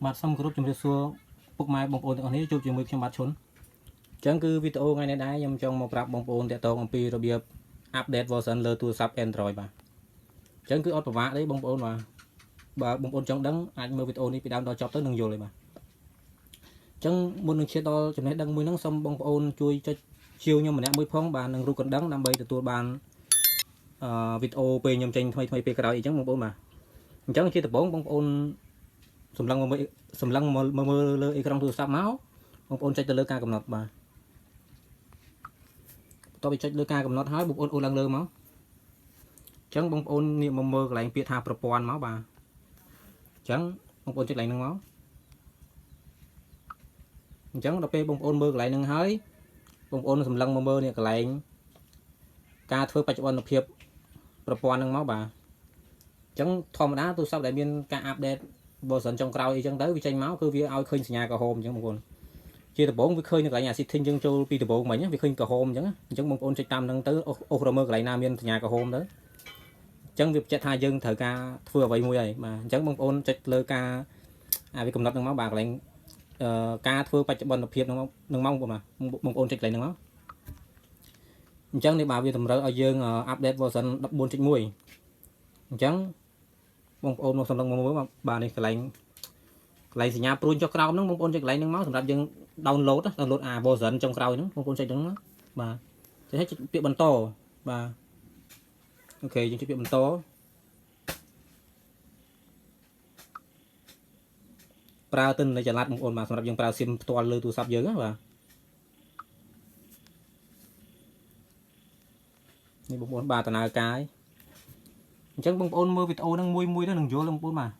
បាទសូមគោរពជំរាបសួរពុកម៉ែបងប្អូនទាំងអស់គ្នាជួបជាមួយខ្ញុំបាទឈុនអញ្ចឹងគឺវីដេអូថ្ងៃនេះដែរខ្ញុំចង់មកប្រាប់បងប្អូនតាក់ទងអំពីរបៀប update version លើទូរស័ព្ទ Android បាទអញ្ចឹងគឺអត់ពិបាកទេបងប្អូនបាទបើបងប្អូនចង់ដឹងអាចមើលវីដេអូនេះពីដើមដល់ចប់ទៅនឹងយល់ទេបាទអញ្ចឹងមុននឹងឈានដល់ចំណេះដឹងមួយហ្នឹងសូមបងប្អូនជួយចុចជាវខ្ញុំម្នាក់មួយផងបាទនឹងរូបកណ្ដឹងដើម្បីទទួលបានវីដេអូពេលខ្ញុំចេញថ្មីពេលក្រោយអញ្ចឹងបងប្អូនបាទអញ្ចឹងជាដំបូងបងប្អូនសម្លឹងមើលលើអេក្រង់ទូរស័ព្ទមកបងប្អូនចុចទៅលើការកំណត់បាទបន្ទាប់ពីចុចលើការកំណត់ហើយបងប្អូនអូសឡើងលើមកអញ្ចឹងបងប្អូននេះមកមើលកន្លែងពាក្យថាប្រព័ន្ធមកបាទអញ្ចឹងបងប្អូនចុចកន្លែងហ្នឹងមកអញ្ចឹងដល់ពេលបងប្អូនមើលកន្លែងហ្នឹងហើយបងប្អូនសម្លឹងមកមើលនេះកន្លែងការធ្វើបច្ចុប្បន្នភាពប្រព័ន្ធហ្នឹងមកបាទអញ្ចឹងធម្មតាទូរស័ព្ទដែលមានការអាប់ដេតversion ចុងក្រោយអីចឹងទៅវាចេញមកគឺវាឲ្យឃើញសញ្ញាក្រហមអញ្ចឹងបងប្អូនជាដំបូងវាឃើញនៅកន្លែងអា setting យើងចូលពីដំបូងមិញវាឃើញក្រហមអញ្ចឹងបងប្អូនចុចតាមហ្នឹងទៅអូសរមើលកន្លែងណាមានសញ្ញាក្រហមទៅអញ្ចឹងវាបញ្ជាក់ថាយើងត្រូវការធ្វើអ្វីមួយហើយបាទអញ្ចឹងបងប្អូនចុចលើការវាកំណត់ហ្នឹងមកបាទកន្លែងការធ្វើបច្ចុប្បន្នភាពហ្នឹងមកបងប្អូនចុចកន្លែងហ្នឹងមកអញ្ចឹងនេះបាទវាតម្រូវឲ្យយើងអាប់ដេត version 14.1 អញ្ចឹងបងប្អូនមកសម្លឹងមកមើលបាទនេះកន្លែងសញ្ញាព្រួញចុះក្រោមហ្នឹងបងប្អូនចុចកន្លែងហ្នឹងមកសម្រាប់យើង download version ចុងក្រោយហ្នឹងបងប្អូនចុចហ្នឹងបាទចុចឲ្យចុចពាក្យបន្តបាទអូខេយើងចុចពាក្យបន្តប្រើទិន្នន័យចល័តបងប្អូនបាទសម្រាប់យើងប្រើស៊ីមផ្ទាល់លើទូរស័ព្ទយើងណាបាទនេះបងប្អូនបាទដំណើរការអញ្ចឹងបងប្អូនមើលវីដេអូហ្នឹងមួយទៅនឹងយល់បងប្អូនបាទ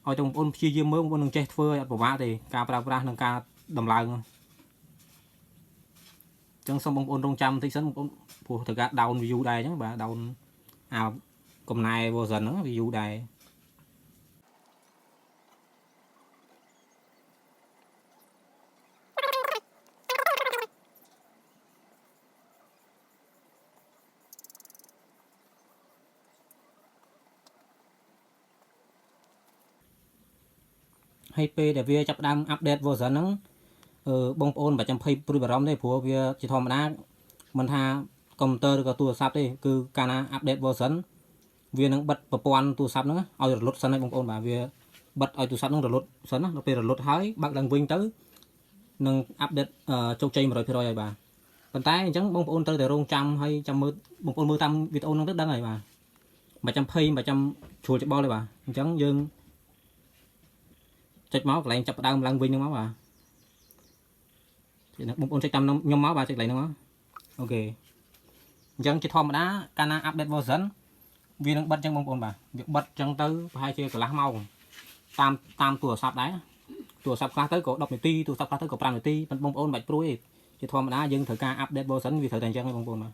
ឲ្យតែបងប្អូនព្យាយាមមើលបងប្អូននឹងចេះធ្វើឲ្យអត់ពិបាកទេការប្រើប្រាស់និងការដំឡើងអញ្ចឹងសូមបងប្អូនរងចាំបន្តិចសិនបងប្អូនព្រោះត្រូវការ down view ដែរអញ្ចឹងបាទ down កំណែ version ហ្នឹង view ដែរហើយពេលដែលវាចាប់ផ្ដើម update version ហ្នឹងបងប្អូនមិនចាំភ័យព្រួយបារម្ភទេព្រោះវាជាធម្មតាមិនថាកុំព្យូទ័រឬក៏ទូរស័ព្ទទេគឺកាលណា update version វានឹងបិទប្រព័ន្ធទូរស័ព្ទហ្នឹងឲ្យរលត់សិនហើយបងប្អូនបាទវាបិទឲ្យទូរស័ព្ទហ្នឹងរលត់សិនណាដល់ពេលរលត់ហើយបើកឡើងវិញទៅនឹង update ជោគជ័យ 100% ហើយបាទប៉ុន្តែអញ្ចឹងបងប្អូនត្រូវតែរងចាំហើយចាំមើលបងប្អូនមើលតាមវីដេអូហ្នឹងទៅដឹងហើយបាទមិនចាំភ័យមិនចាំជ្រួលច្បល់ទេបាទអញ្ចឹងយើងចុចមកកន្លែងចាប់ផ្ដើមឡើងវិញហ្នឹងមកបាទបងប្អូនចុចតាមខ្ញុំមកបាទចុចកន្លែងហ្នឹងមកអូខេអញ្ចឹងជាធម្មតាកាលណា update version វានឹងបិទអញ្ចឹងបងប្អូនបាទវាបិទអញ្ចឹងទៅប្រហែលជាកន្លះម៉ោងតាមទូរស័ព្ទដែរទូរស័ព្ទខ្លះទៅក៏10នាទីទូរស័ព្ទខ្លះទៅក៏5នាទីប៉ុន្តែបងប្អូនមិនបាច់ព្រួយទេជាធម្មតាយើងត្រូវការ update version វាត្រូវតែអញ្ចឹងឯងបងប្អូនបាទ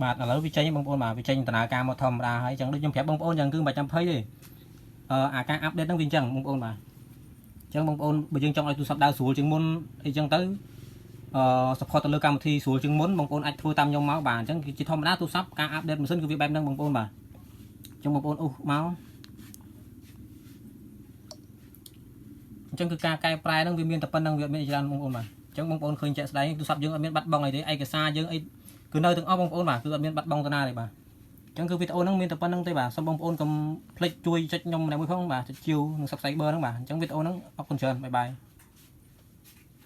បាទឥឡូវវាចេញបងប្អូនបាទវាចេញដំណើរការមកធម្មតាហើយអញ្ចឹងដូចខ្ញុំប្រាប់បងប្អូនអញ្ចឹងគឺមិនចាំភ័យទេអាការ update ហ្នឹងវាអញ្ចឹងបងប្អូនបាទអញ្ចឹងបងប្អូនបើយើងចង់ឲ្យទូរស័ព្ទដើរស្រួលជាងមុនអីចឹងទៅsupport ទៅលើកម្មវិធីស្រួលជាងមុនបងប្អូនអាចធ្វើតាមខ្ញុំមកបាទអញ្ចឹងជាធម្មតាទូរស័ព្ទការ update ម៉ាស៊ីនគឺវាបែបហ្នឹងបងប្អូនបាទអញ្ចឹងបងប្អូនអូសមកអញ្ចឹងគឺការកែប្រែហ្នឹងវាមានតែប៉ុណ្្នឹងវាអត់មានច្រើនបងប្អូនបាទអញ្ចឹងបងប្អូនឃើញជាក់ស្ដែងទូរស័ព្ទយើងអត់មានបាត់បង់អីទេឯកសារយើងអីគឺនៅទាំងអស់បងប្អូនបាទគឺអត់មានបាត់បង់ទៅណាទេបាទអញ្ចឹងគឺវីដេអូហ្នឹងមានតែប៉ុណ្្នឹងទេបាទសូមបងប្អូនកុំភ្លេចជួយចុចខ្ញុំម្នាក់មួយផងបាទចុចជាវនិង Subscriber ហ្នឹងបាទអញ្ចឹងវីដេអូហ្នឹងអរគុណច្រើនបាយបាយ